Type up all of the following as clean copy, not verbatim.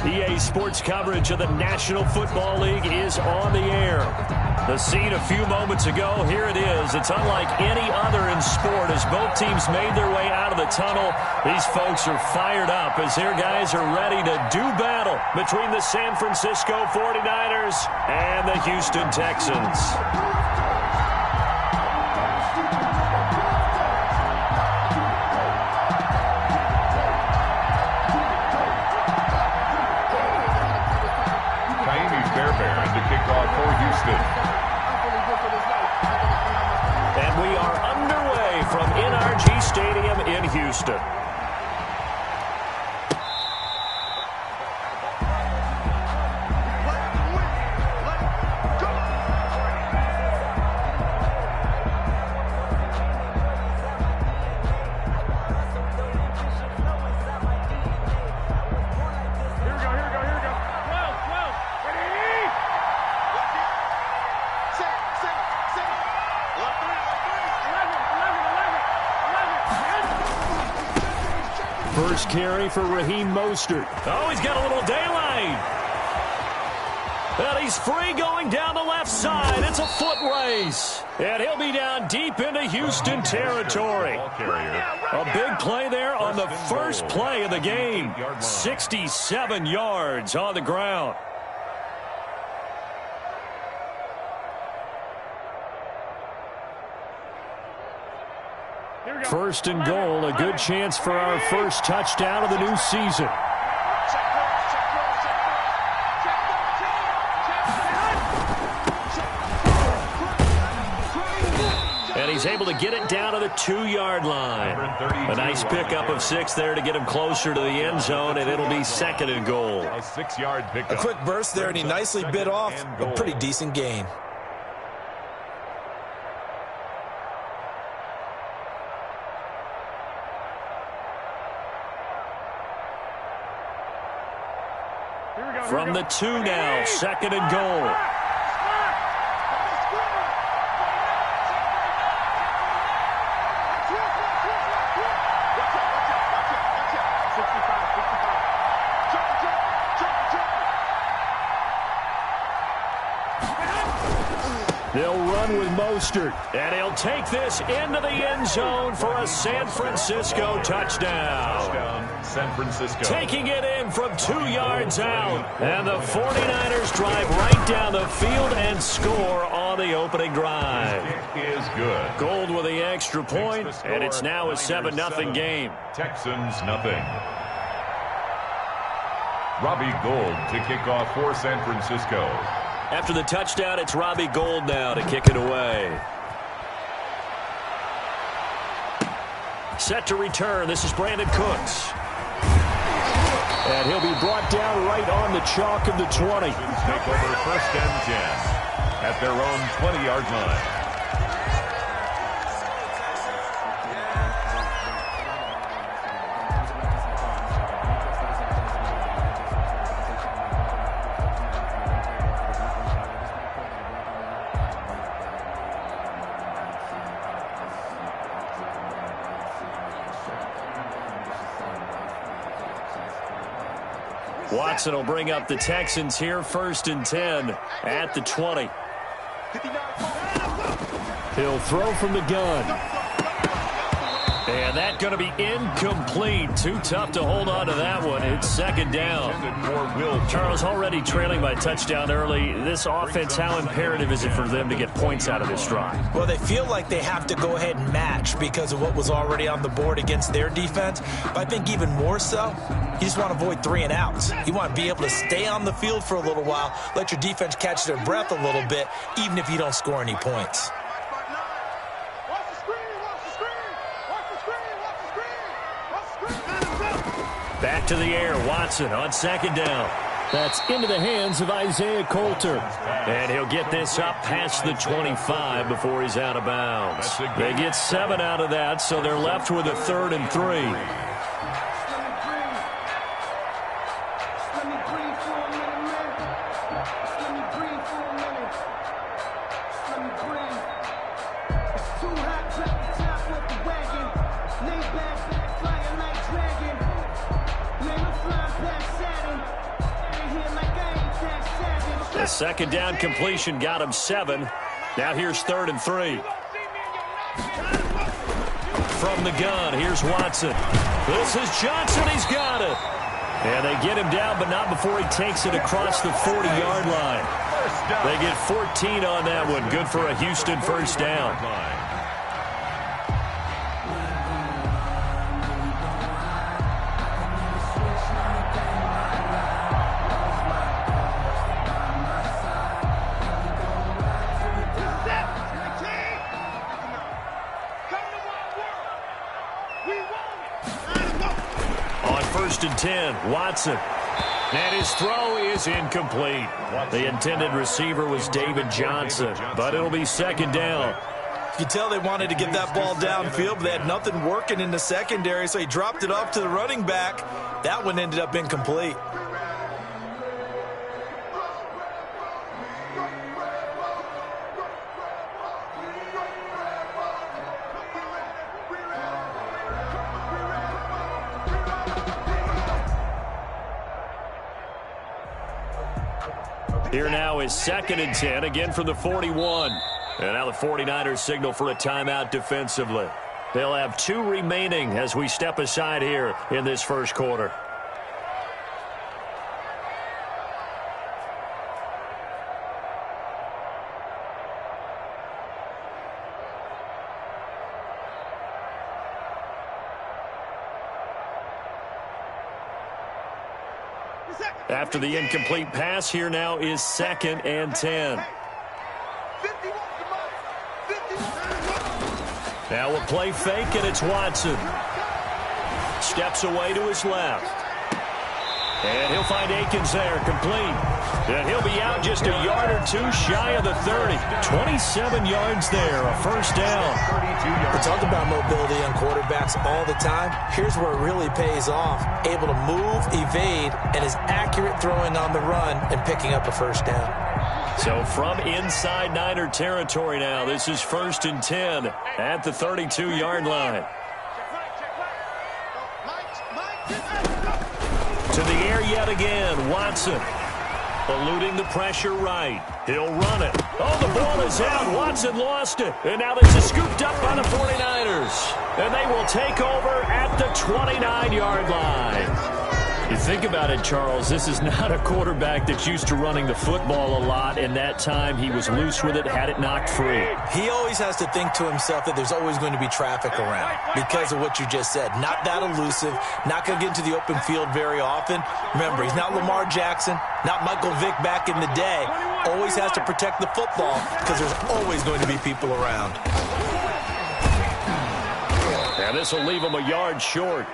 EA Sports coverage of the National Football League is on the air. The scene a few moments ago, here it is. It's unlike any other in sport as both teams made their way out of the tunnel. These folks are fired up as their guys are ready to do battle between the San Francisco 49ers and the Houston Texans. For Houston. And we are underway from NRG Stadium in Houston. First carry for Raheem Mostert. Oh, he's got a little daylight. And he's free going down the left side. It's a foot race. And he'll be down deep into Houston territory. A big play there on the first play of the game. 67 yards on the ground. First and goal, a good chance for our first touchdown of the new season. And he's able to get it down to the 2-yard line. A nice pickup of 6 there to get him closer to the end zone, and it'll be second and goal. A 6-yard pickup. A quick burst there, and he nicely bit off a pretty decent gain. From the 2 now, second and goal. They'll run with Mostert, and he'll take this into the end zone for a San Francisco touchdown. San Francisco. Taking it in from 2 yards out. And the 49ers drive right down the field and score on the opening drive. It is good. Gold with the extra point, and it's now a 7-0 game. Texans nothing. Robbie Gould to kick off for San Francisco. After the touchdown, it's Robbie Gould now to kick it away. Set to return. This is Brandon Cooks. And he'll be brought down right on the chalk of the 20. Take over first and 10 at their own 20-yard line. Watson will bring up the Texans here, first and 10 at the 20. He'll throw from the gun. And that's going to be incomplete. Too tough to hold on to that one. It's second down. Charles, already trailing by touchdown early. This offense, how imperative is it for them to get points out of this drive? Well, they feel like they have to go ahead and match because of what was already on the board against their defense. But I think even more so, you just want to avoid 3 and outs. You want to be able to stay on the field for a little while, let your defense catch their breath a little bit, even if you don't score any points. Back to the air, Watson on second down. That's into the hands of Isaiah Coulter. And he'll get this up past the 25 before he's out of bounds. They get 7 out of that, so they're left with a 3rd and 3. The second down completion got him 7. Now here's 3rd and 3. From the gun, here's Watson. This is Johnson. He's got it. And they get him down, but not before he takes it across the 40-yard line. They get 14 on that one. Good for a Houston first down. On 1st and 10, Watson. And his throw is incomplete. The intended receiver was David Johnson, but it'll be 2nd down. You can tell they wanted to get that ball downfield, but they had nothing working in the secondary, so he dropped it off to the running back. That one ended up incomplete. Here now is 2nd and 10, again from the 41. And now the 49ers signal for a timeout defensively. They'll have 2 remaining as we step aside here in this first quarter. After the incomplete pass, here now is 2nd and 10. Now a play fake, and it's Watson. Steps away to his left. And he'll find Akins there, complete. And he'll be out just a yard or 2 shy of the 30. 27 yards there, a first down. We talk about mobility on quarterbacks all the time. Here's where it really pays off. Able to move, evade, and is accurate throwing on the run and picking up a first down. So from inside Niner territory now, this is 1st and 10 at the 32-yard line. To the air yet again, Watson. Eluding the pressure right. He'll run it. Oh, the ball is out. Watson lost it. And now this is scooped up by the 49ers. And they will take over at the 29-yard line. You think about it, Charles, this is not a quarterback that's used to running the football a lot, and that time he was loose with it, had it knocked free. He always has to think to himself that there's always going to be traffic around because of what you just said. Not that elusive, not going to get into the open field very often. Remember, he's not Lamar Jackson, not Michael Vick back in the day. Always has to protect the football because there's always going to be people around. And this will leave him a yard short.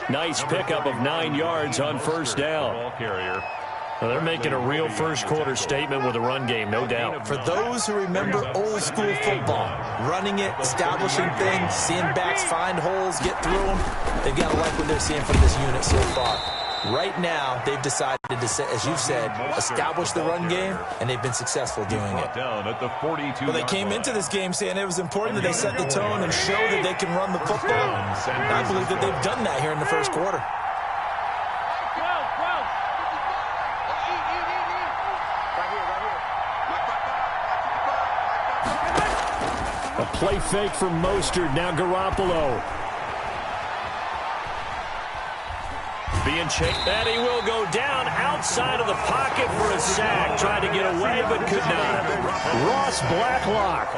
Nice pickup of 9 yards on first down. Well, they're making a real first quarter statement with a run game, no doubt. For those who remember old school football, running it, establishing things, seeing backs find holes, get through them, they've got to like what they're seeing from this unit so far. Right now, they've decided to, as you said, establish the run game, and they've been successful doing it. Well, they came into this game saying it was important that they set the tone and show that they can run the football. And I believe that they've done that here in the first quarter. A play fake from Mostert, now Garoppolo. Being chased, and he will go down outside of the pocket for a sack. Tried to get away, but could not. Ross Blacklock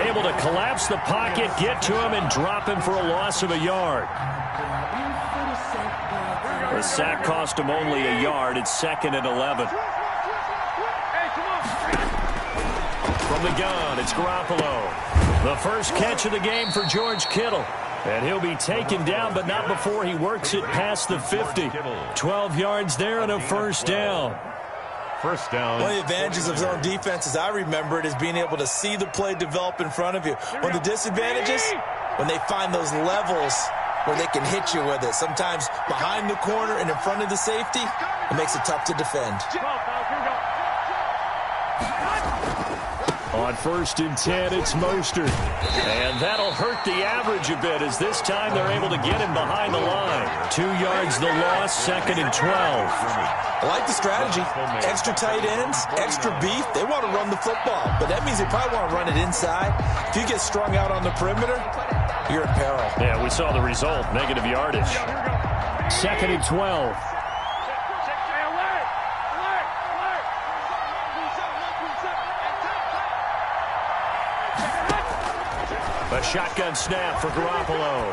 able to collapse the pocket, get to him, and drop him for a loss of a yard. The sack cost him only a yard. It's 2nd and 11. From the gun, it's Garoppolo. The first catch of the game for George Kittle. And he'll be taken down, but not before he works it past the 50. 12 yards there and a first down. First down. One of the advantages of zone defense, as I remember it, is being able to see the play develop in front of you. One of the disadvantages, when they find those levels where they can hit you with it. Sometimes behind the corner and in front of the safety, it makes it tough to defend. On 1st and 10, it's Mostert. And that'll hurt the average a bit as this time they're able to get him behind the line. 2 yards the loss, 2nd and 12. I like the strategy. Extra tight ends, extra beef. They want to run the football, but that means they probably want to run it inside. If you get strung out on the perimeter, you're in peril. Yeah, we saw the result, negative yardage. 2nd and 12. A shotgun snap for Garoppolo.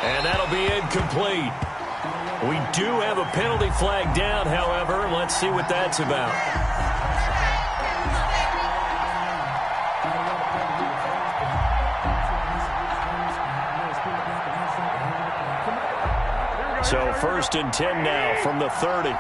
And that'll be incomplete. We do have a penalty flag down, however. Let's see what that's about. So 1st and 10 now from the 30.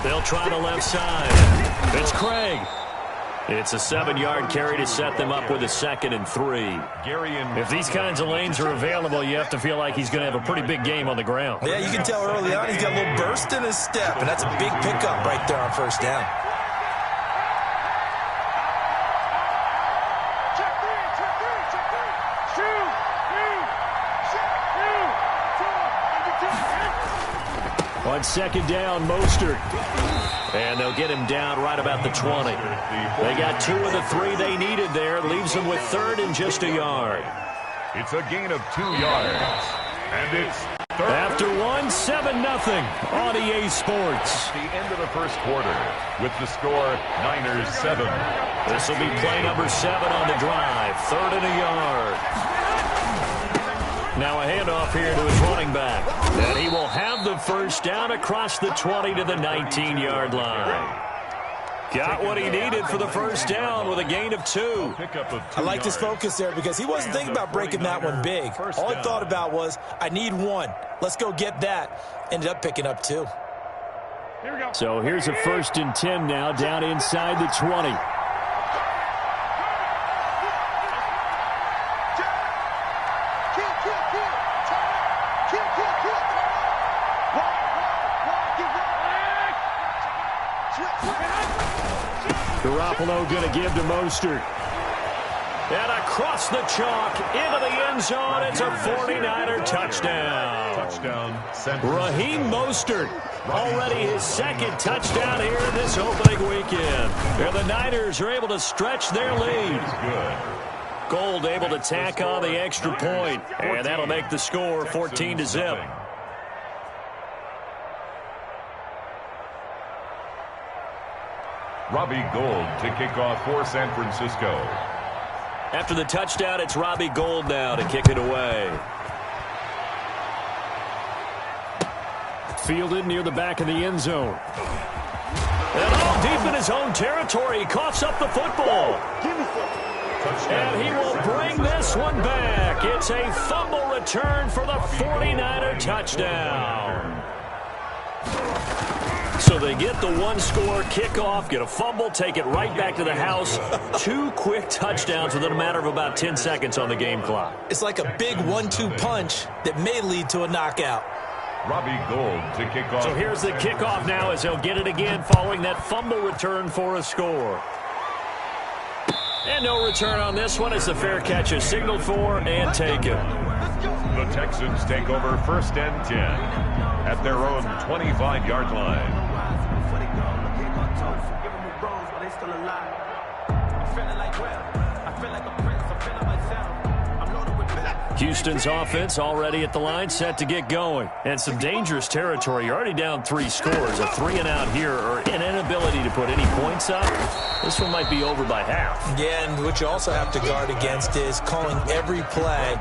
They'll try the left side. It's Craig. It's a 7-yard carry to set them up with a 2nd and 3. If these kinds of lanes are available, you have to feel like he's going to have a pretty big game on the ground. Yeah, you can tell early on he's got a little burst in his step, and that's a big pickup right there on 1st down. On 2nd down, Mostert. And they'll get him down right about the 20. They got 2 of the 3 they needed there. Leaves them with 3rd and just a yard. It's a gain of 2 yards. And it's 3rd. After 1, 7-0 on EA Sports. The end of the first quarter with the score Niners 7. This will be play number 7 on the drive. 3rd and a yard. Now a handoff here to his running back. And he will have the 1st down across the 20 to the 19-yard line. Got what he needed for the 1st down with a gain of 2. I like his focus there because he wasn't thinking about breaking that one big. All he thought about was, I need 1. Let's go get that. Ended up picking up 2. So here's a 1st and 10 now down inside the 20. Garoppolo going to give to Mostert. And across the chalk into the end zone. It's a 49er touchdown. Raheem Mostert, already his 2nd touchdown here this opening weekend. And the Niners are able to stretch their lead. Gold able to tack on the extra point. And that'll make the score 14-0. Robbie Gould to kick off for San Francisco. After the touchdown, it's Robbie Gould now to kick it away. Fielded near the back of the end zone. And all deep in his own territory. He coughs up the football. And he will bring this one back. It's a fumble return for the 49er touchdown. So they get the 1-score kickoff, get a fumble, take it right back to the house. 2 quick touchdowns within a matter of about 10 seconds on the game clock. It's like a big 1-2 punch that may lead to a knockout. Robbie Gould to kick off. So here's the kickoff now as he'll get it again following that fumble return for a score. And no return on this one as the fair catch is signaled for and taken. The Texans take over 1st and 10 at their own 25-yard line. Houston's offense already at the line, set to get going. And some dangerous territory. You're already down 3 scores. A 3-and-out here or an inability to put any points up. This one might be over by half. Yeah, and what you also have to guard against is calling every play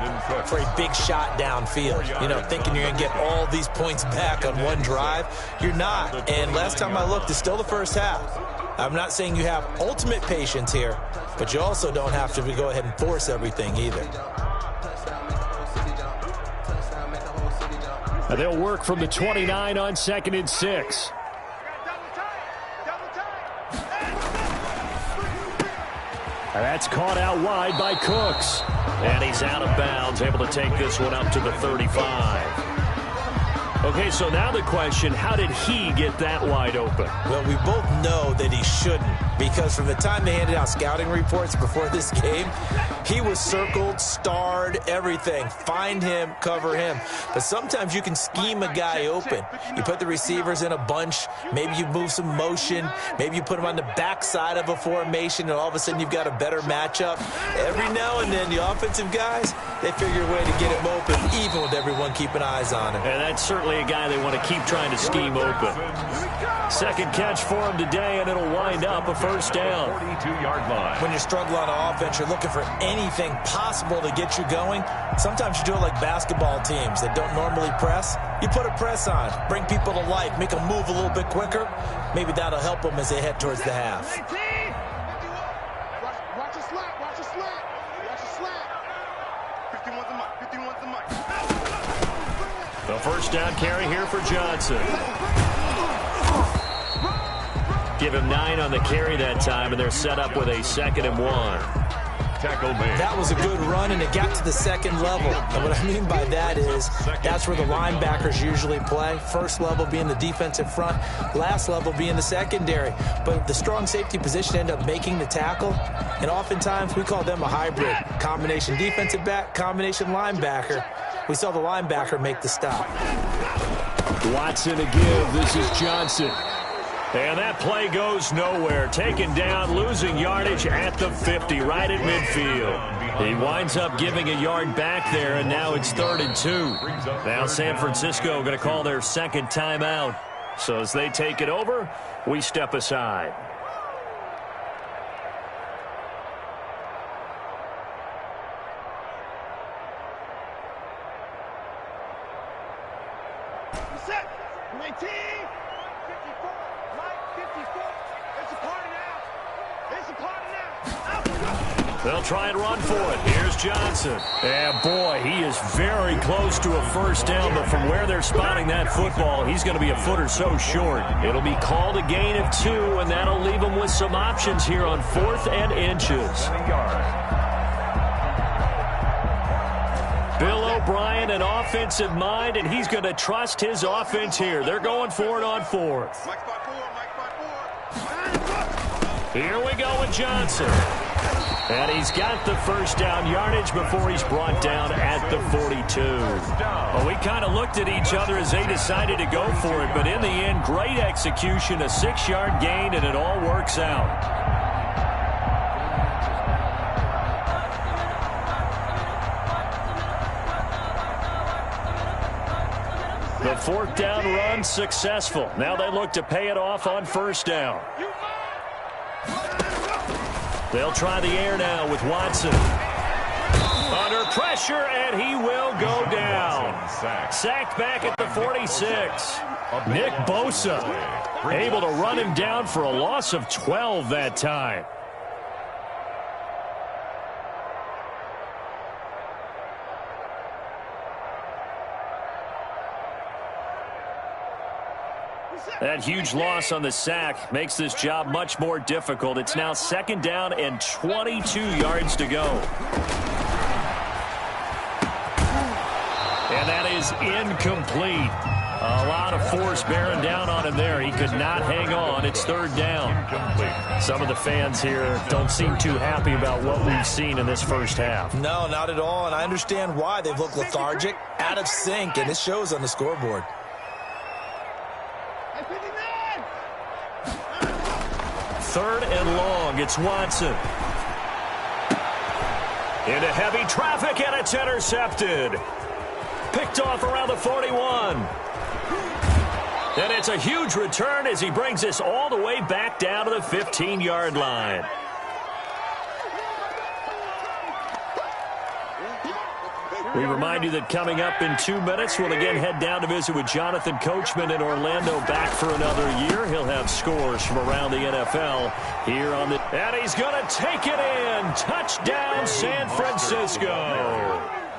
for a big shot downfield. You know, thinking you're going to get all these points back on one drive. You're not. And last time I looked, it's still the first half. I'm not saying you have ultimate patience here, but you also don't have to go ahead and force everything either. They'll work from the 29 on 2nd and 6. And that's caught out wide by Cooks. And he's out of bounds, able to take this one up to the 35. Okay, so now the question, how did he get that wide open? Well, we both know that he shouldn't, because from the time they handed out scouting reports before this game, he was circled, starred, everything. Find him, cover him. But sometimes you can scheme a guy open. You put the receivers in a bunch. Maybe you move some motion. Maybe you put them on the backside of a formation, and all of a sudden you've got a better matchup. Every now and then, the offensive guys, they figure a way to get him open, even with everyone keeping eyes on him. And that's certainly a guy they want to keep trying to scheme open. Second catch for him today, and it'll wind up a first down. 42-yard line. When you struggle on offense, you're looking for anything possible to get you going. Sometimes you do it like basketball teams that don't normally press. You put a press on, bring people to life, make them move a little bit quicker. Maybe that'll help them as they head towards the half. Watch a slap, watch a slap, watch a slap. 51's the mic, 51's the mic. The first down carry here for Johnson. Give him 9 on the carry that time, and they're set up with a 2nd and 1. Tackle made. That was a good run, and it got to the second level. And what I mean by that is that's where the linebackers usually play. First level being the defensive front, last level being the secondary. But the strong safety position ended up making the tackle, and oftentimes we call them a hybrid. Combination defensive back, combination linebacker. We saw the linebacker make the stop. Watson to give. This is Johnson. And that play goes nowhere. Taken down, losing yardage at the 50, right at midfield. He winds up giving a yard back there, and now it's 3rd and 2. Now San Francisco going to call their second timeout. So as they take it over, we step aside. Set, 19, 54, Mike, 54. It's a party now. It's a party now. They'll try and run for it. Here's Johnson. And boy, he is very close to a first down, but from where they're spotting that football, he's going to be a foot or so short. It'll be called a gain of 2, and that'll leave him with some options here on 4th and inches. Bill O'Brien, an offensive mind, and he's going to trust his offense here. They're going for it on 4th. Mike by 4. Here we go with Johnson. And he's got the first down yardage before he's brought down at the 42. Well, we kind of looked at each other as they decided to go for it, but in the end, great execution, a 6-yard gain, and it all works out. The 4th down run successful. Now they look to pay it off on first down. They'll try the air now with Watson. Under pressure, and he will go down. Sacked back at the 46. Nick Bosa able to run him down for a loss of 12 that time. That huge loss on the sack makes this job much more difficult. It's now 2nd down and 22 yards to go. And that is incomplete. A lot of force bearing down on him there. He could not hang on. It's 3rd down. Some of the fans here don't seem too happy about what we've seen in this first half. No, not at all, and I understand why. They've looked lethargic, out of sync, and it shows on the scoreboard. 3rd and long. It's Watson. Into heavy traffic, and it's intercepted. Picked off around the 41. And it's a huge return as he brings us all the way back down to the 15-yard line. We remind you that coming up in 2 minutes, we'll again head down to visit with Jonathan Coachman in Orlando, back for another year. He'll have scores from around the NFL here on the... And he's going to take it in. Touchdown, San Francisco.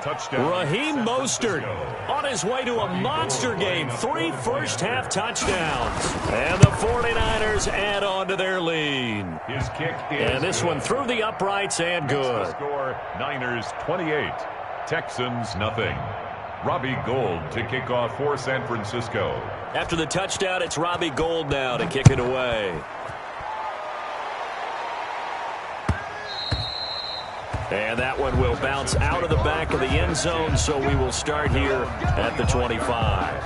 Touchdown. Raheem Mostert on his way to a monster game. 3 first-half touchdowns. And the 49ers add on to their lead. His kick is and this one through the uprights and good. Score, Niners 28, Texans nothing. Robbie Gould to kick off for San Francisco. After the touchdown, it's Robbie Gould now to kick it away. And that one will bounce out of the back of the end zone, so we will start here at the 25.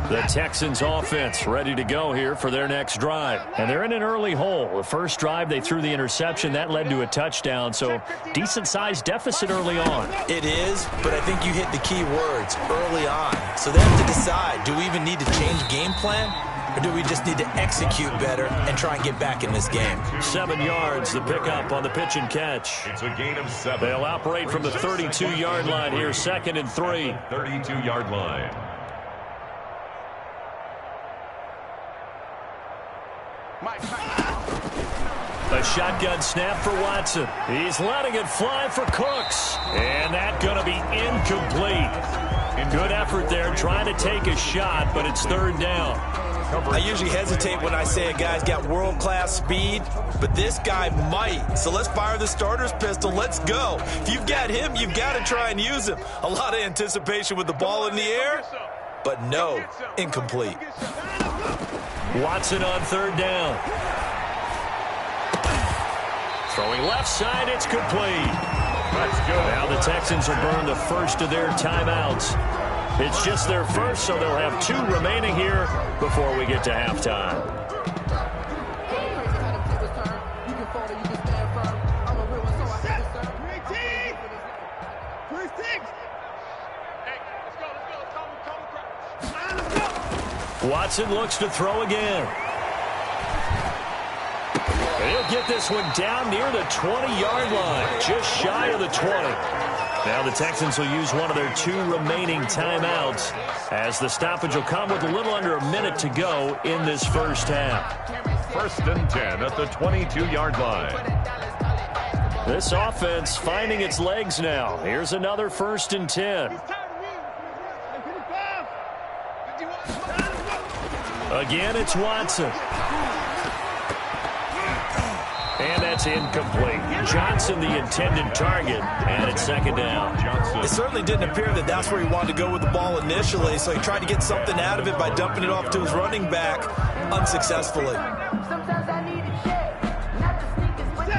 The Texans offense ready to go here for their next drive. And they're in an early hole. The first drive, they threw the interception. That led to a touchdown, so decent-sized deficit early on. It is, but I think you hit the key words, early on. So they have to decide, do we even need to change game plan? Or do we just need to execute better and try and get back in this game? 7 yards, the pickup on the pitch and catch. It's a gain of 7. They'll operate from the 32-yard line here, 2nd and 3. 32-yard line. A shotgun snap for Watson. He's letting it fly for Cooks. And that's going to be incomplete. Good effort there trying to take a shot, but it's 3rd down. I usually hesitate when I say a guy's got world-class speed, but this guy might. So let's fire the starter's pistol. Let's go. If you've got him, you've got to try and use him. A lot of anticipation with the ball in the air, but no, incomplete. Watson on 3rd down. Throwing left side, it's complete. That's good. Now the Texans will burn the first of their timeouts. It's just their first, so they'll have 2 remaining here before we get to halftime. Watson looks to throw again. He'll get this one down near the 20-yard line, just shy of the 20. Now the Texans will use one of their 2 remaining timeouts as the stoppage will come with a little under a minute to go in this first half. 1st and 10 at the 22-yard line. This offense finding its legs now. Here's another 1st and 10. Again, it's Watson. And that's incomplete. Johnson, the intended target, and it's 2nd down. It certainly didn't appear that that's where he wanted to go with the ball initially, so he tried to get something out of it by dumping it off to his running back unsuccessfully.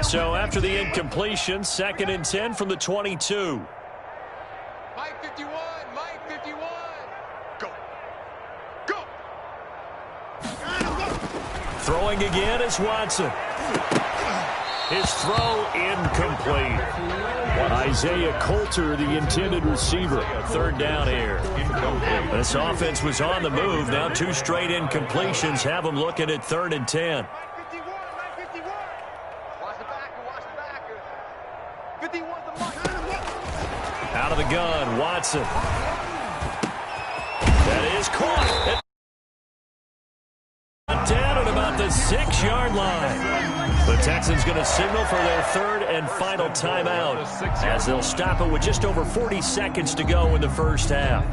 So after the incompletion, 2nd and 10 from the 22. Mike 51, Mike 51. Go. Go. Throwing again is Watson. His throw incomplete. Isaiah Coulter, the intended receiver. 3rd down here. This offense was on the move. Now 2 straight incompletions have them looking at 3rd and 10. Mike 51. Watch the backer, watch the backer. 51's the mark. Out of the gun, Watson. That is caught. Down at about the 6-yard line. The Texans going to signal for their 3rd and final timeout as they'll stop it with just over 40 seconds to go in the first half.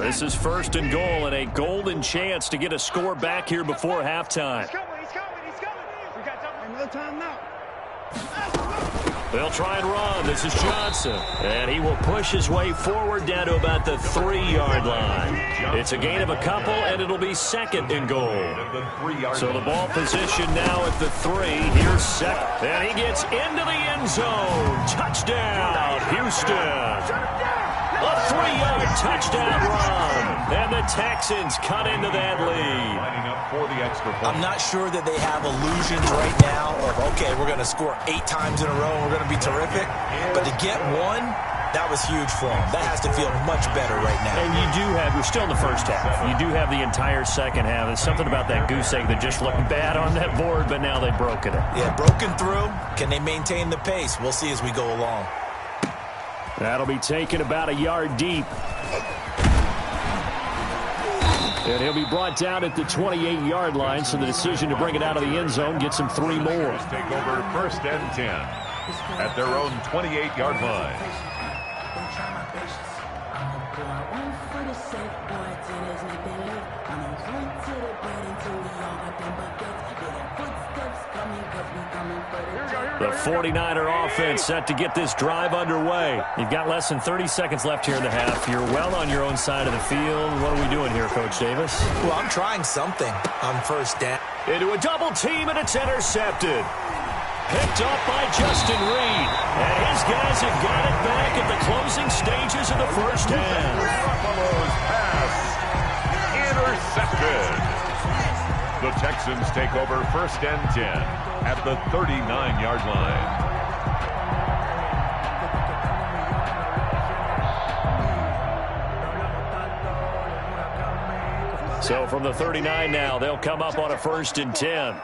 This is 1st and goal and a golden chance to get a score back here before halftime. He's coming. We got time. Another time now. They'll try and run. This is Johnson. And he will push his way forward down to about the 3-yard line. It's a gain of a couple, and it'll be 2nd and goal. So the ball position now at the 3. Here's 2nd. And he gets into the end zone. Touchdown, Houston. A 3-yard touchdown run. And the Texans cut into that lead. I'm not sure that they have illusions right now of, okay, we're going to score 8 times in a row and we're going to be terrific. But to get one That was huge for him. That has to feel much better right now. And we're still in the first half. You do have the entire second half. There's something about that goose egg that just looked bad on that board, but now they've broken it. Yeah, broken through. Can they maintain the pace? We'll see as we go along. That'll be taken about a yard deep. And he'll be brought down at the 28-yard line, so the decision to bring it out of the end zone gets him 3 more. Take over first and 10 at their own 28-yard line. The 49er offense set to get this drive underway. You've got less than 30 seconds left here in the half. You're well on your own side of the field. What are we doing here, Coach Davis? Well, I'm trying something on first down. Into a double team, and it's intercepted. Picked up by Justin Reed. And his guys have got it back at the closing stages of the first half. Buffalo's pass intercepted. The Texans take over first and 10 at the 39-yard line. So from the 39 now, they'll come up on a first and 10.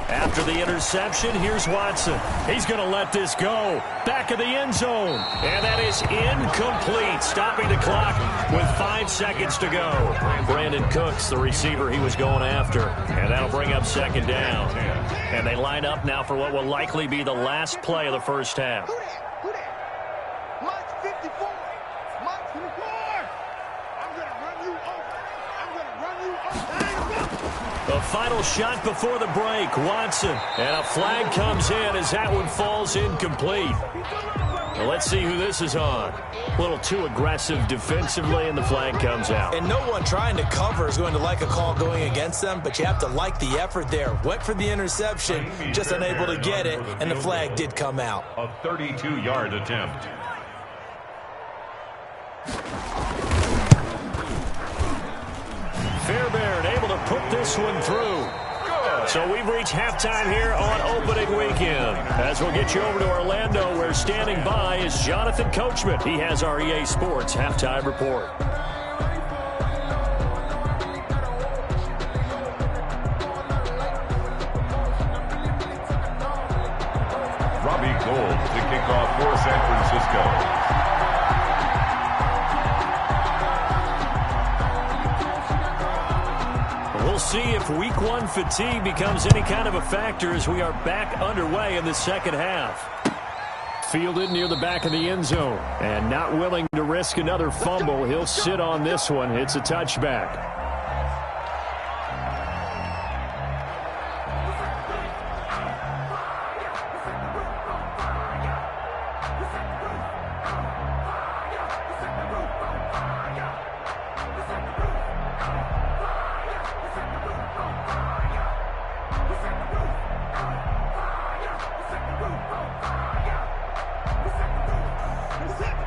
After the interception, here's Watson. He's going to let this go. Back of the end zone. And that is incomplete. Stopping the clock with 5 seconds to go. Brandon Cooks, the receiver he was going after. And that'll bring up second down. And they line up now for what will likely be the last play of the first half. Who that? Mike's 54. Mike's 54. I'm going to run you over. I'm going to run you over. The final shot before the break, Watson. And a flag comes in as that one falls incomplete. Well, let's see who this is on. A little too aggressive defensively, and the flag comes out. And no one trying to cover is going to like a call going against them, but you have to like the effort there. Went for the interception, just unable to get it, and the flag did come out. A 32-yard attempt. Fairbairn able to put this one through. So we've reached halftime here on opening weekend. As we'll get you over to Orlando, where standing by is Jonathan Coachman. He has our EA Sports halftime report. Robbie Gould to kick off for San Francisco. We'll see if week 1 fatigue becomes any kind of a factor as we are back underway in the second half. Fielded near the back of the end zone and not willing to risk another fumble. He'll sit on this one. It's a touchback.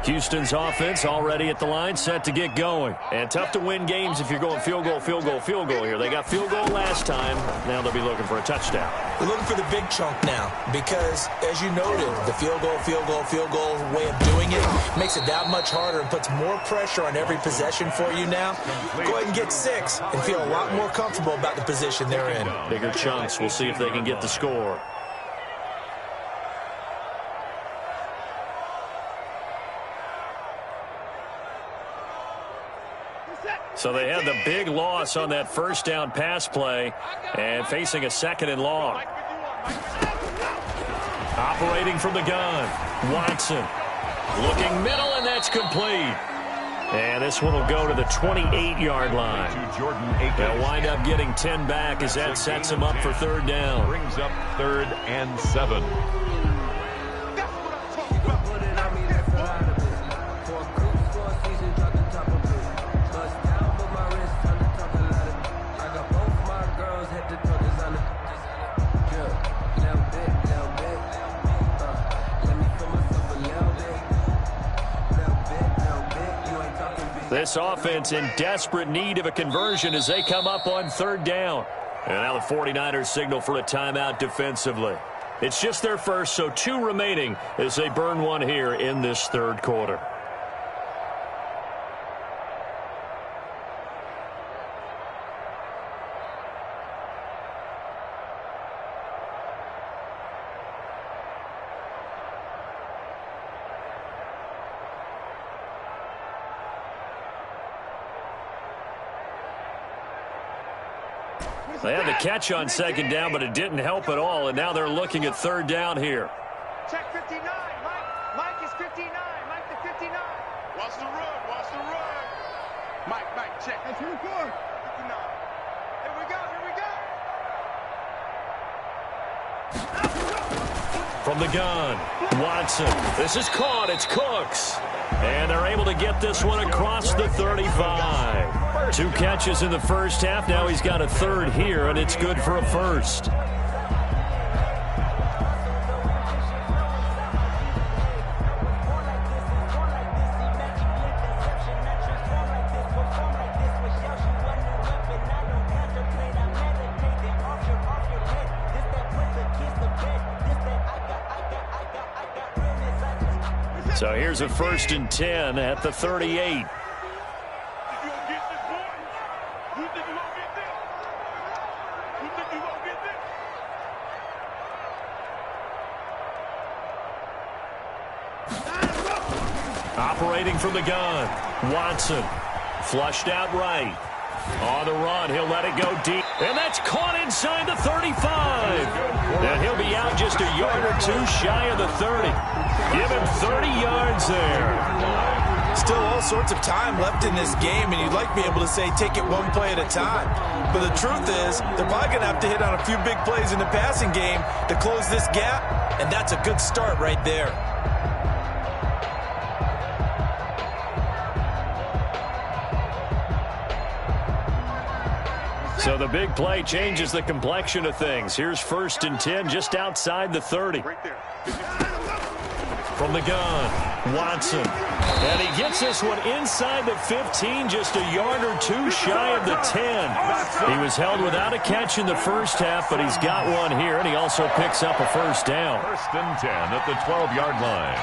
Houston's offense already at the line, set to get going. And tough to win games if you're going field goal, field goal, field goal here. They got field goal last time. Now they'll be looking for a touchdown. They're looking for the big chunk now because, as you noted, the field goal way of doing it makes it that much harder and puts more pressure on every possession for you now. Go ahead and get 6 and feel a lot more comfortable about the position they're in. Bigger chunks. We'll see if they can get the score. So they had the big loss on that first down pass play and facing a second and long. Operating from the gun, Watson. Looking middle, and that's complete. And this one will go to the 28-yard line. They'll wind up getting 10 back as that sets them up for third down. Brings up 3rd and 7. This offense in desperate need of a conversion as they come up on third down. And now the 49ers signal for a timeout defensively. It's just their first, so 2 remaining as they burn one here in this third quarter. They had the catch on second down, but it didn't help at all, and now they're looking at third down here. Check 59. Mike is 59. Mike the 59. Watch the run. Watch the run. Mike, check. That's 59. Here we go. From the gun, Watson. This is caught. It's Cooks. And they're able to get this one across the 35. 2 catches in the first half. Now he's got a third here, and it's good for a first. So here's a 1st and 10 at the 38. Operating from the gun, Watson. Flushed out right. On the run, he'll let it go deep. And that's caught inside the 35. And he'll be out just a yard or 2 shy of the 30. Give him 30 yards there. Still all sorts of time left in this game, and you'd like to be able to say take it one play at a time. But the truth is, they're probably going to have to hit on a few big plays in the passing game to close this gap, and that's a good start right there. So the big play changes the complexion of things. Here's 1st and 10 just outside the 30. From the gun, Watson. And he gets this one inside the 15, just a yard or 2 shy of the 10. He was held without a catch in the first half, but he's got one here, and he also picks up a first down. 1st and 10 at the 12-yard line.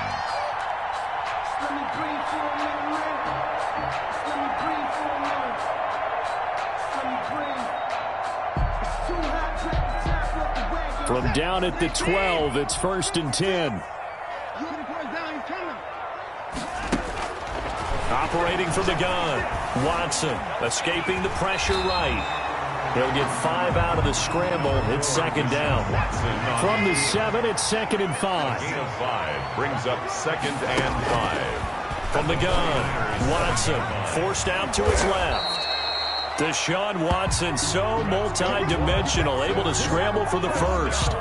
From down at the 12, it's 1st and 10. Operating from the gun, Watson escaping the pressure right. He'll get 5 out of the scramble. It's 2nd down. From the 7, it's 2nd and 5. Gain of 5 brings up 2nd and 5. From the gun, Watson forced out to his left. Deshaun Watson, so multi-dimensional, able to scramble for the first.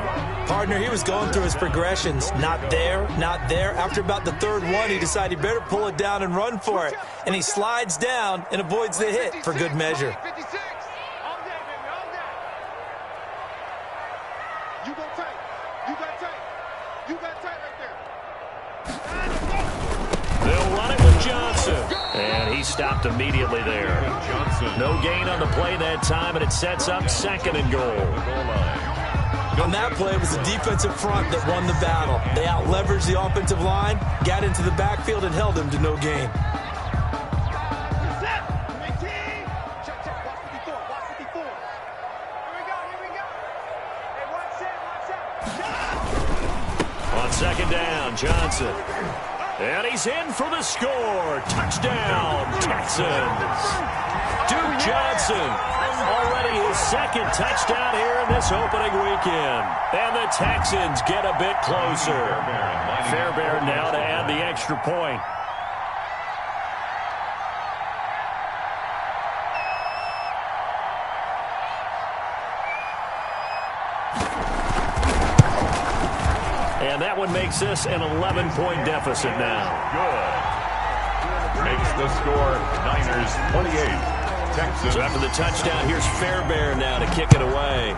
Partner, he was going through his progressions. Not there, not there. After about the 3rd one, he decided he better pull it down and run for it. And he slides down and avoids the hit for good measure. 56. All day, baby, all day. You go tight. You got tight. You got tight right there. They'll run it with Johnson. And he stopped immediately there. No gain on the play that time, and it sets up 2nd and goal. On that play, it was the defensive front that won the battle. They out-leveraged the offensive line, got into the backfield, and held him to no gain. Check. Watch 54. Watch 54. Here we go. Hey, watch out. On 2nd down, Johnson. And he's in for the score. Touchdown, Texans. Duke Johnson, already his 2nd touchdown here in this opening weekend. And the Texans get a bit closer. Fairbairn now to add the extra point. And that one makes this an 11-point deficit now. Good. Makes the score Niners 28. Texans. So after the touchdown, here's Fairbairn now to kick it away.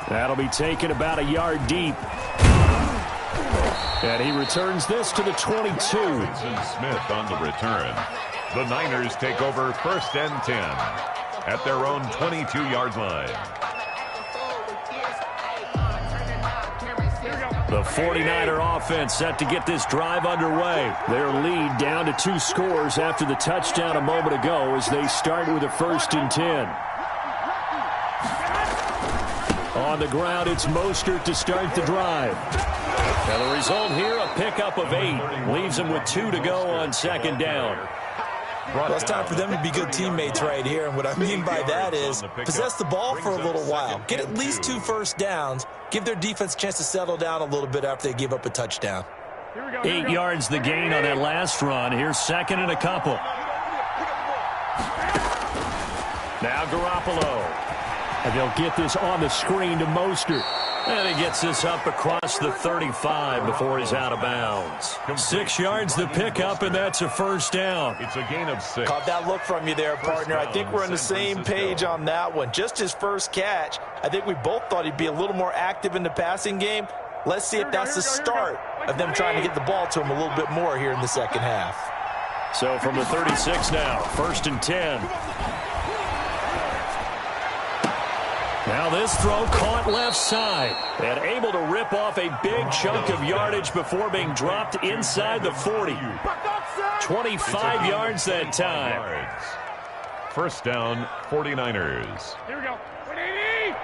That'll be taken about a yard deep. And he returns this to the 22. Smith on the return. The Niners take over 1st and 10 at their own 22-yard line. The 49er offense set to get this drive underway. Their lead down to 2 scores after the touchdown a moment ago as they start with a 1st and 10. On the ground, it's Mostert to start the drive. Now the result here, a pickup of 8. Leaves them with 2 to go on 2nd down. Well, it's time for them to be good teammates right here. And what I mean by that is possess the ball for a little while. Get at least 2 first downs. Give their defense a chance to settle down a little bit after they give up a touchdown. 8 yards the gain on that last run. Here's 2nd and a couple. Now Garoppolo. And they'll get this on the screen to Mostert. And he gets this up across the 35 before he's out of bounds. 6 yards the pickup, and that's a 1st down. It's a gain of 6. Caught that look from you there, partner. I think we're on the same page on that one. Just his first catch. I think we both thought he'd be a little more active in the passing game. Let's see if that's the start of them trying to get the ball to him a little bit more here in the second half. So from the 36 now, 1st and 10. Now this throw caught left side and able to rip off a big chunk of yardage before being dropped inside the 40. 25 yards that time. 1st down, 49ers. Here we go. 180.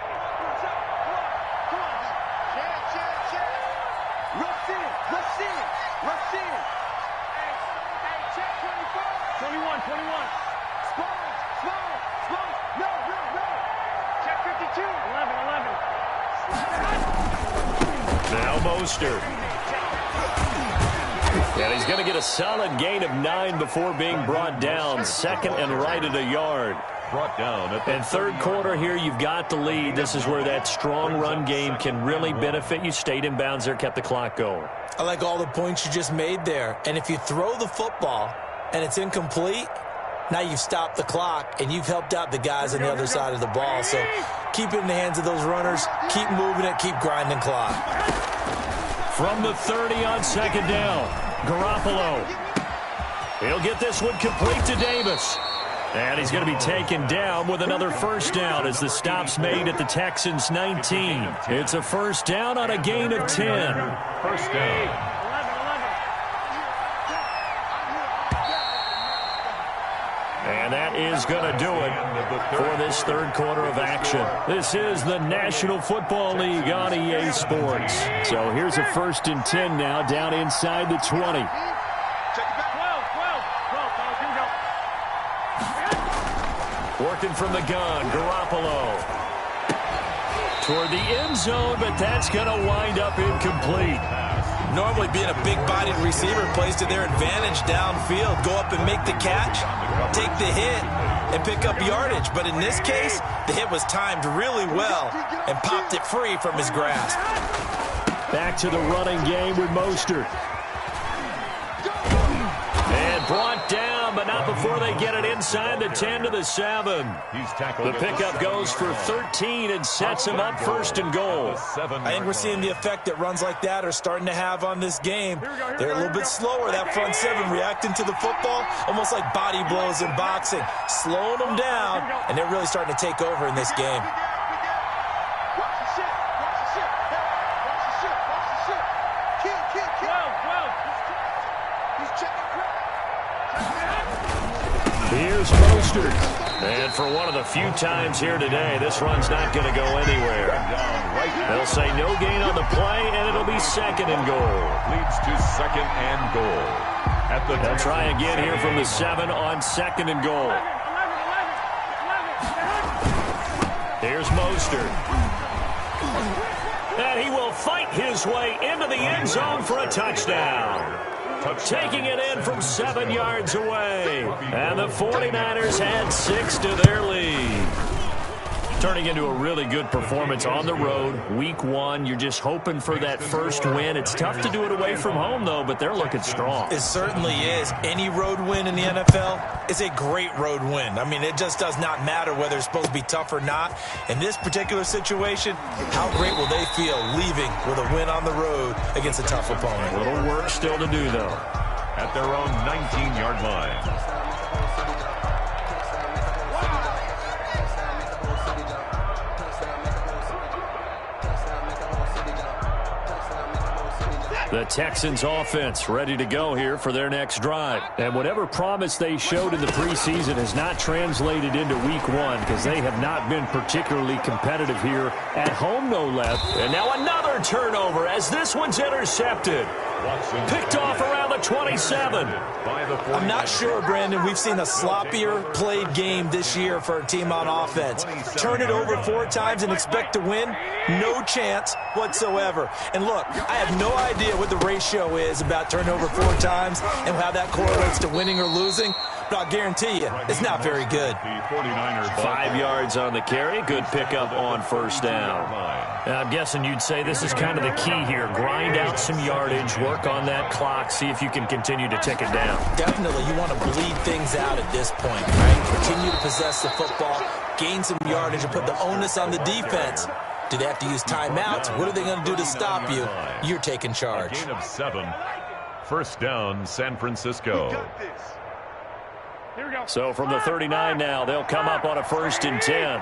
Rush in. Hey, check 24. 21. Small. No. Check 52. 11. Now Mostert. And he's going to get a solid gain of 9 before being brought down. 2nd and right at a yard. Brought down at the And 3rd quarter here, you've got the lead. This is where that strong run game can really benefit you. Stayed in bounds there, kept the clock going. I like all the points you just made there. And if you throw the football and it's incomplete, now you've stopped the clock and you've helped out the guys on the other side of the ball. So keep it in the hands of those runners. Keep moving it. Keep grinding clock. From the 30 on 2nd down, Garoppolo. He'll get this one complete to Davis. And he's going to be taken down with another 1st down as the stop's made at the Texans' 19. It's a 1st down on a gain of 10. 1st down. And that is going to do it for this 3rd quarter of action. This is the National Football League on EA Sports. So here's a 1st and 10 now down inside the 20. Working from the gun, Garoppolo. Toward the end zone, but that's going to wind up incomplete. Normally being a big-bodied receiver plays to their advantage downfield. Go up and make the catch, take the hit, and pick up yardage. But in this case, the hit was timed really well and popped it free from his grasp. Back to the running game with Mostert. And brought down, but not before they get it inside the 10 to the 7. The pickup goes for 13 and sets him up 1st and goal. I think we're seeing the effect that runs like that are starting to have on this game. They're a little bit slower, that front 7, reacting to the football, almost like body blows in boxing, slowing them down, and they're really starting to take over in this game. Here's Mostert. And for one of the few times here today, this run's not going to go anywhere. They'll say no gain on the play, and it'll be 2nd and goal. Leads to 2nd and goal. They'll try again here from the 7 on 2nd and goal. Here's Mostert. And he will fight his way into the end zone for a touchdown. Taking it in from 7 yards away. And the 49ers had 6 to their lead. Turning into a really good performance on the road. Week 1, you're just hoping for that first win. It's tough to do it away from home, though, but they're looking strong. It certainly is. Any road win in the NFL is a great road win. I mean, it just does not matter whether it's supposed to be tough or not. In this particular situation, how great will they feel leaving with a win on the road against a tough opponent? A little work still to do, though. At their own 19-yard line. The Texans offense ready to go here for their next drive. And whatever promise they showed in the preseason has not translated into week one because they have not been particularly competitive here at home, no less. And now another turnover as this one's intercepted. Picked off around the 27. I'm not sure, Brandon, we've seen a sloppier played game this year for a team on offense. Turn it over 4 times and expect to win? No chance whatsoever. And look, I have no idea what the ratio is about turnover 4 times and how that correlates to winning or losing, but I'll guarantee you it's not very good. 5 yards on the carry. Good pickup on first down. I'm guessing you'd say this is kind of the key here. Grind out some yardage, work on that clock, see if you can continue to tick it down. Definitely, you want to bleed things out at this point, right? Continue to possess the football, gain some yardage, and put the onus on the defense. Do they have to use timeouts? What are they going to do to stop you? You're taking charge. A gain of 7. First down, San Francisco. So from the 39 now, they'll come up on a 1st and 10.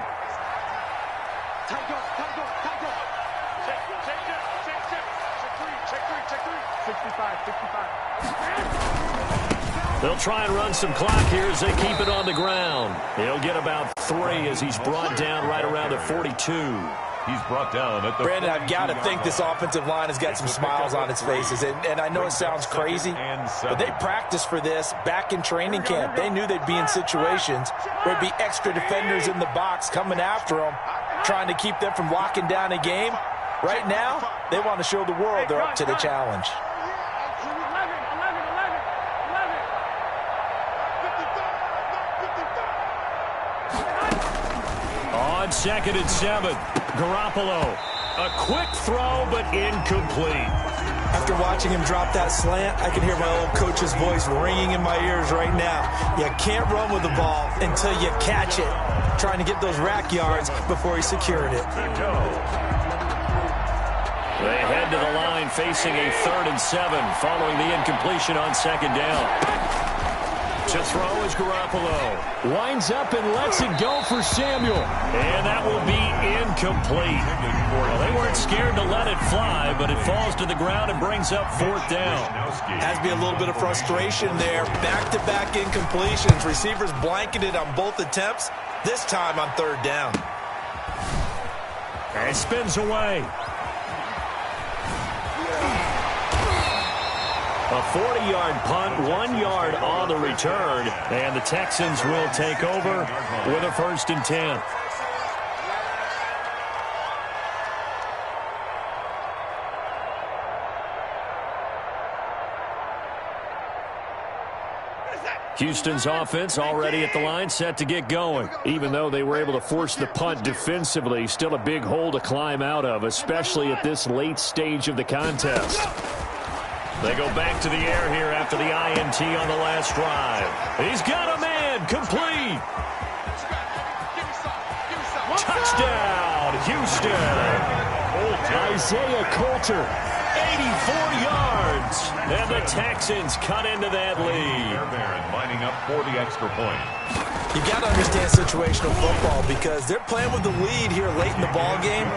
They'll try and run some clock here as they keep it on the ground. He'll get about 3 as he's brought down right around the 42. He's brought down at the Brandon, I've got to think this offensive line has got some smiles on its faces. And I know it sounds crazy, but they practiced for this back in training camp. They knew they'd be in situations where there'd be extra defenders in the box coming after them, trying to keep them from locking down a game. Right now, they want to show the world they're up to the challenge. On 2nd and 7, Garoppolo. A quick throw, but incomplete. After watching him drop that slant, I can hear my old coach's voice ringing in my ears right now. You can't run with the ball until you catch it. Trying to get those rack yards before he secured it. They head to the line facing a 3rd and 7 following the incompletion on 2nd down. To throw is Garoppolo. Winds up and lets it go for Samuel. And that will be incomplete. Well, they weren't scared to let it fly, but it falls to the ground and brings up 4th down. Has to be a little bit of frustration there. Back-to-back incompletions. Receivers blanketed on both attempts, this time on 3rd down. And spins away. A 40-yard punt, 1 yard on the return, and the Texans will take over with a 1st and 10. Houston's offense already at the line, set to get going. Even though they were able to force the punt defensively, still a big hole to climb out of, especially at this late stage of the contest. They go back to the air here after the INT on the last drive. He's got a man, complete. Touchdown, Houston. Isaiah Coulter, 84 yards. And the Texans cut into that lead. Lining up for the extra point. You got to understand situational football because they're playing with the lead here late in the ball game.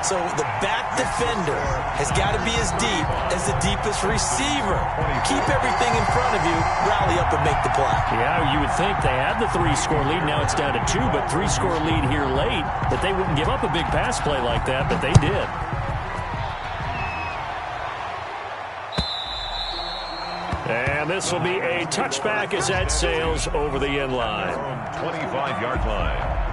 So the back defender has got to be as deep as the deepest receiver. Keep everything in front of you, rally up and make the play. Yeah, you would think they had the 3-score lead. Now it's down to 2, but 3-score lead here late, that they wouldn't give up a big pass play like that, but they did. And this will be a touchback as that sails over the end line. 25-yard line.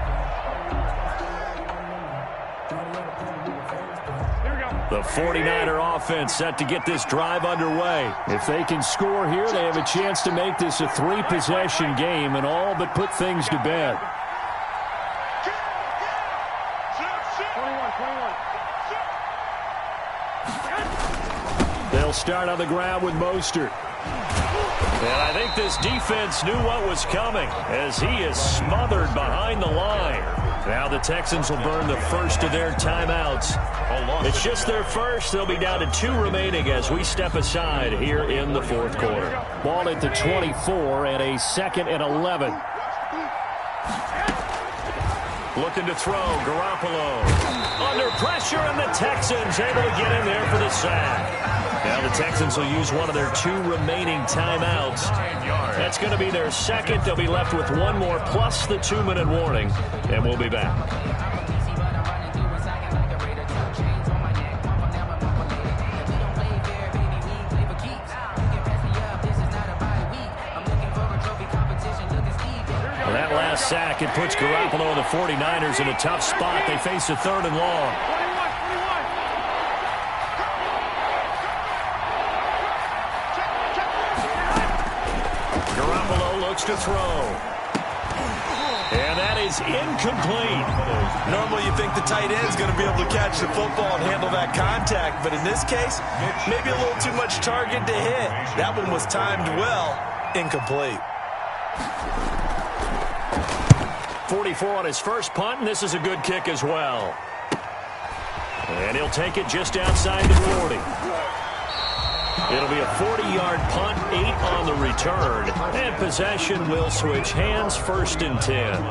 The 49er offense set to get this drive underway. If they can score here, they have a chance to make this a 3-possession game and all but put things to bed. They'll start on the ground with Mostert. And I think this defense knew what was coming as he is smothered behind the line. Now the Texans will burn the first of their timeouts. It's just their first. They'll be down to 2 remaining as we step aside here in the 4th quarter. Ball at the 24 and a 2nd and 11. Looking to throw, Garoppolo. Under pressure, and the Texans able to get in there for the sack. Now the Texans will use one of their 2 remaining timeouts. That's going to be their second. They'll be left with 1 more plus the 2-minute warning, and we'll be back. That last sack, it puts Garoppolo and the 49ers in a tough spot. They face a 3rd and long. Garoppolo looks to throw. And that is incomplete. Normally you think the tight end's going to be able to catch the football and handle that contact, but in this case, maybe a little too much target to hit. That one was timed well. Incomplete. 44 on his first punt, and this is a good kick as well. And he'll take it just outside the 40. It'll be a 40-yard punt, 8 on the return. And possession will switch hands, 1st and 10.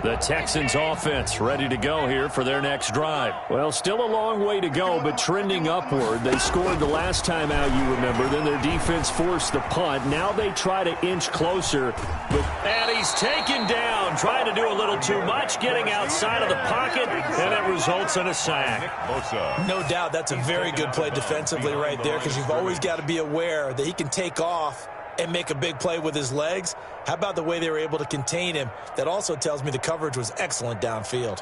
The Texans offense ready to go here for their next drive. Well, still a long way to go, but trending upward. They scored the last time out, you remember. Then their defense forced the punt. Now they try to inch closer. And he's taken down, trying to do a little too much, getting outside of the pocket, and it results in a sack. No doubt that's a very good play defensively right there, because you've always got to be aware that he can take off and make a big play with his legs. How about the way they were able to contain him? That also tells me the coverage was excellent downfield.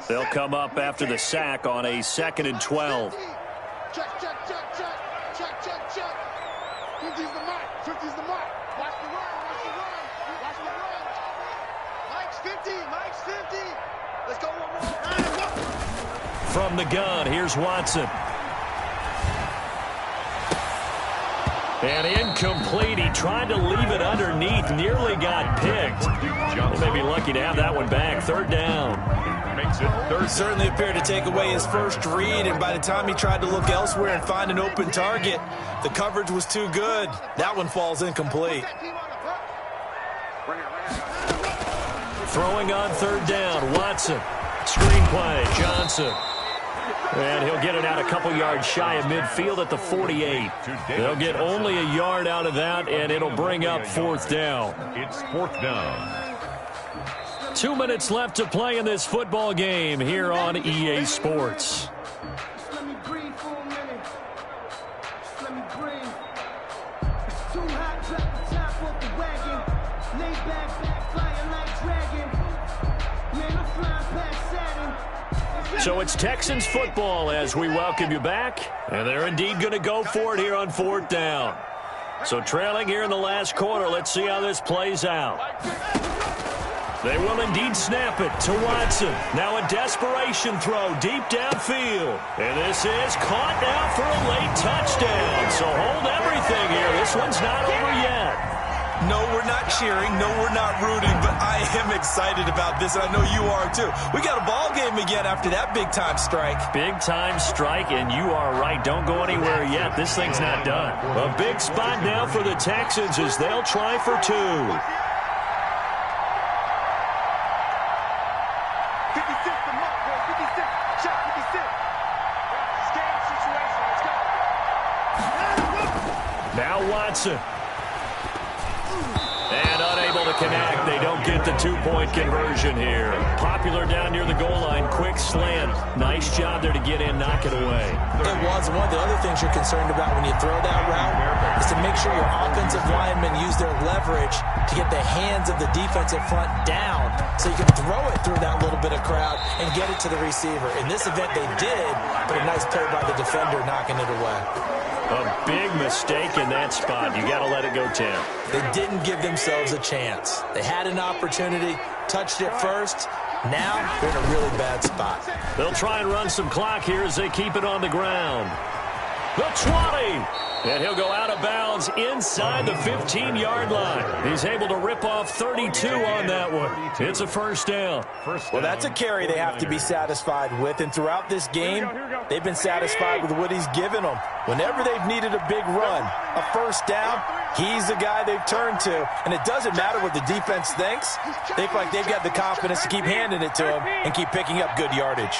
They'll come up after the sack on a 2nd and 12. Check. 50's the mark. 50's the mark. Watch the run. Watch the run. Mike's 50. Let's go one more. From the gun, here's Watson. And incomplete. He tried to leave it underneath, nearly got picked. They may be lucky to have that one back. 3rd down. Makes it 3rd. Certainly appeared to take away his first read, and by the time he tried to look elsewhere and find an open target, the coverage was too good. That one falls incomplete. Throwing on 3rd down, Watson. Screenplay, Johnson. And he'll get it out a couple yards shy of midfield at the 48. They'll get only a yard out of that, and it'll bring up 4th down. It's 4th down. 2 minutes left to play in this football game here on EA Sports. Let me breathe for a minute. Let me breathe. It's too hot, drop the top off the wagon. Lay back, flying like dragon. Man, I'm flying past Saturn. So it's Texans football as we welcome you back. And they're indeed going to go for it here on 4th down. So trailing here in the last quarter, let's see how this plays out. They will indeed snap it to Watson. Now a desperation throw deep downfield. And this is caught now for a late touchdown. So hold everything here. This one's not over yet. No, we're not cheering. No, we're not rooting, but I am excited about this, and I know you are too. We got a ball game again after that big-time strike. Big-time strike, and you are right. Don't go anywhere yet. This thing's not done. A big spot now for the Texans as they'll try for 2. 56 the mark, bro. 56. Check 56. Game situation. Let's go. Now Watson. And unable to connect. They don't get the 2-point conversion here. Popular down near the goal line. Quick slant. Nice job there to get in, knock it away. It was. One of the other things you're concerned about when you throw that route is to make sure your offensive linemen use their leverage to get the hands of the defensive front down so you can throw it through that little bit of crowd and get it to the receiver. In this event, they did, but a nice play by the defender knocking it away. A big mistake in that spot. You got to let it go, Tim. They didn't give themselves a chance. They had an opportunity, touched it first. Now they're in a really bad spot. They'll try and run some clock here as they keep it on the ground. The 20. And he'll go out of bounds inside the 15-yard line. He's able to rip off 32 on that one. It's a first down. Well, that's a carry they have to be satisfied with. And throughout this game, they've been satisfied with what he's given them. Whenever they've needed a big run, a first down, he's the guy they've turned to. And it doesn't matter what the defense thinks. They feel like they've got the confidence to keep handing it to him and keep picking up good yardage.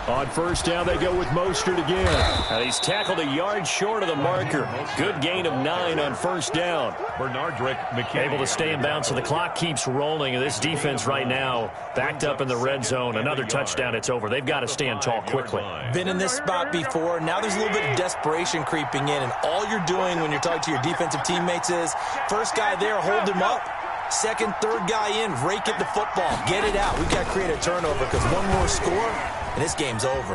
On first down, they go with Mostert again. And he's tackled a yard short of the marker. Good gain of 9 on first down. Bernardrick McKinney Able to stay in bounds, so the clock keeps rolling. And this defense right now backed up in the red zone. Another touchdown, it's over. They've got to stand tall quickly. Been in this spot before. Now there's a little bit of desperation creeping in. And all you're doing when you're talking to your defensive teammates is, first guy there, hold him up. Second, third guy in, rake at the football. Get it out. We've got to create a turnover because one more score, and this game's over.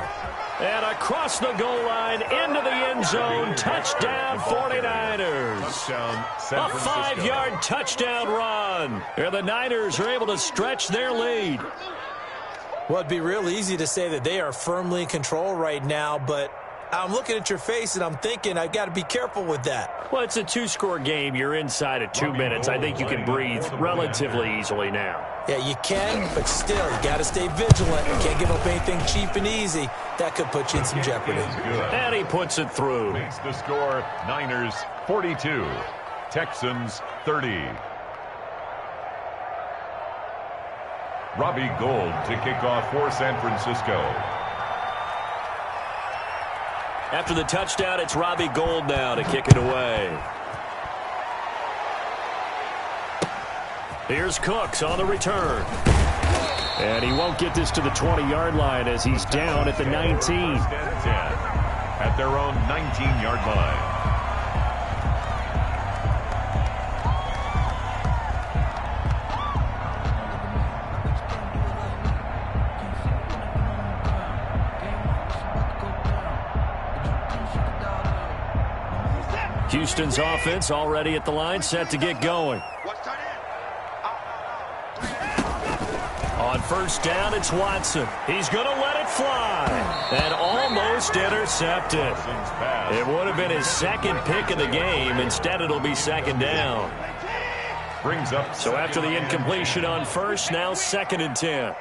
And across the goal line, into the end zone, touchdown 49ers. A 5-yard touchdown run. And the Niners are able to stretch their lead. Well, it'd be real easy to say that they are firmly in control right now, but I'm looking at your face and I'm thinking I've got to be careful with that. Well, it's a 2-score game. You're inside of 2 minutes. I think you can breathe relatively easily now. Yeah, you can, but still, you got to stay vigilant. You can't give up anything cheap and easy. That could put you in some jeopardy. And he puts it through. Makes the score, Niners 42, Texans 30. Robbie Gould to kick off for San Francisco. After the touchdown, it's Robbie Gould now to kick it away. Here's Cooks on the return. And he won't get this to the 20-yard line as he's down at the 19. At their own 19-yard line. Houston's offense already at the line, set to get going. On first down, it's Watson. He's going to let it fly. And almost intercepted. It would have been his second pick of the game. Instead, it'll be second down. Brings up. So after the incompletion on first, now 2nd and 10.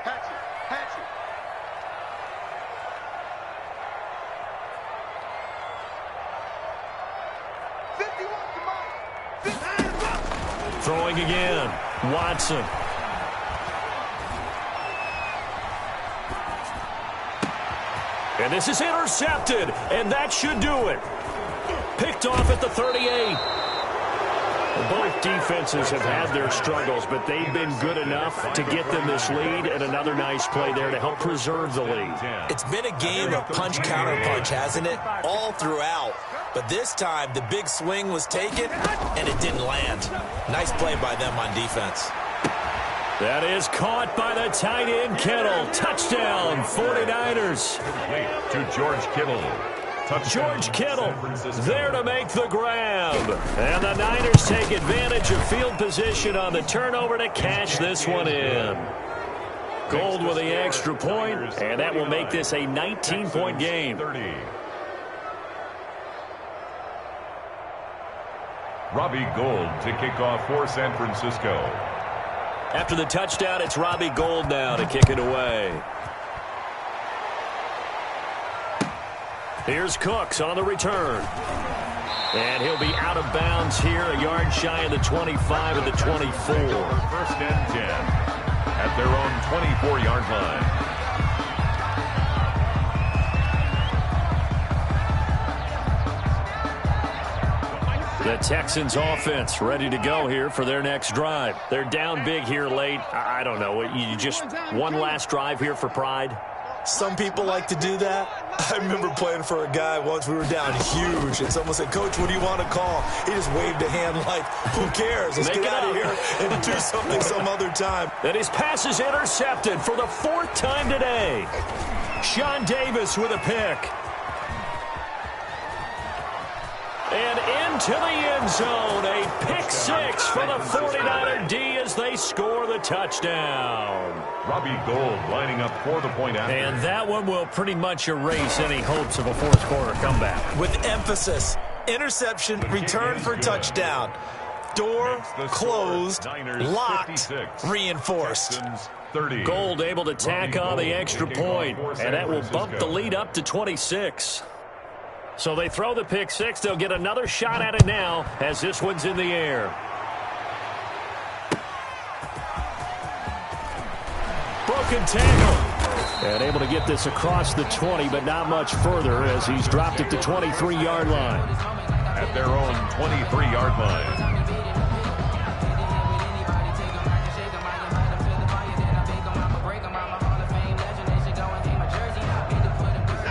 Throwing again, Watson. And this is intercepted, and that should do it. Picked off at the 38. Both defenses have had their struggles, but they've been good enough to get them this lead, and another nice play there to help preserve the lead. It's been a game of punch-counter-punch, hasn't it? All throughout. But this time, the big swing was taken, and it didn't land. Nice play by them on defense. That is caught by the tight end, Kittle. Touchdown, 49ers. To George Kittle. George Kittle there to make the grab. And the Niners take advantage of field position on the turnover to cash this one in. Gould with the extra point, and that will make this a 19-point game. Robbie Gould to kick off for San Francisco. After the touchdown, it's Robbie Gould now to kick it away. Here's Cooks on the return. And he'll be out of bounds here, a yard shy of the 25 of the 24. 1st and 10 at their own 24-yard line. The Texans offense ready to go here for their next drive. They're down big here late. I don't know. You just one last drive here for pride? Some people like to do that. I remember playing for a guy once. We were down huge, and someone said, "Coach, what do you want to call?" He just waved a hand like, "Who cares? Let's get out of here and do something some other time." And his pass is intercepted for the 4th time today. Sean Davis with a pick. And into the end zone. A pick six for the 49er D as they score the touchdown. Robbie Gould lining up for the point after. And that one will pretty much erase any hopes of a fourth-quarter comeback. With emphasis, interception, return for touchdown. Door closed, locked, reinforced. Gould able to tack on the extra point, and that will bump the lead up to 26. So they throw the pick six. They'll get another shot at it now as this one's in the air. Broken tackle. And able to get this across the 20, but not much further as he's dropped it to 23-yard line. At their own 23-yard line.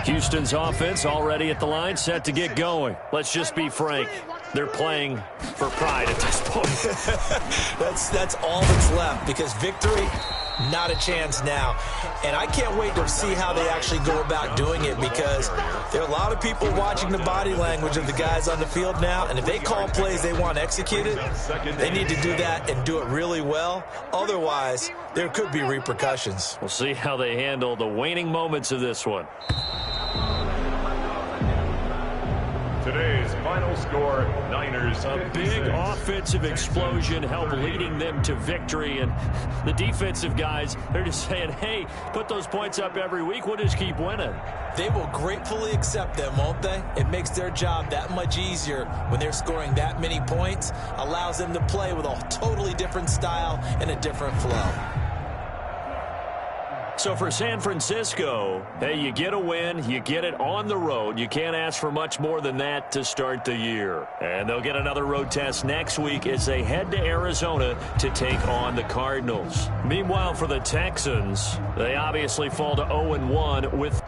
Houston's offense already at the line, set to get going. Let's just be frank. They're playing for pride at this point. That's all that's left, because victory, not a chance now. And I can't wait to see how they actually go about doing it, because there are a lot of people watching the body language of the guys on the field now, and if they call plays they want executed, they need to do that and do it really well. Otherwise, there could be repercussions. We'll see how they handle the waning moments of this one. Today's final score, Niners. A big offensive explosion helped leading them to victory. And the defensive guys, they're just saying, hey, put those points up every week. We'll just keep winning. They will gratefully accept them, won't they? It makes their job that much easier when they're scoring that many points. Allows them to play with a totally different style and a different flow. So for San Francisco, hey, you get a win, you get it on the road. You can't ask for much more than that to start the year. And they'll get another road test next week as they head to Arizona to take on the Cardinals. Meanwhile, for the Texans, they obviously fall to 0-1 with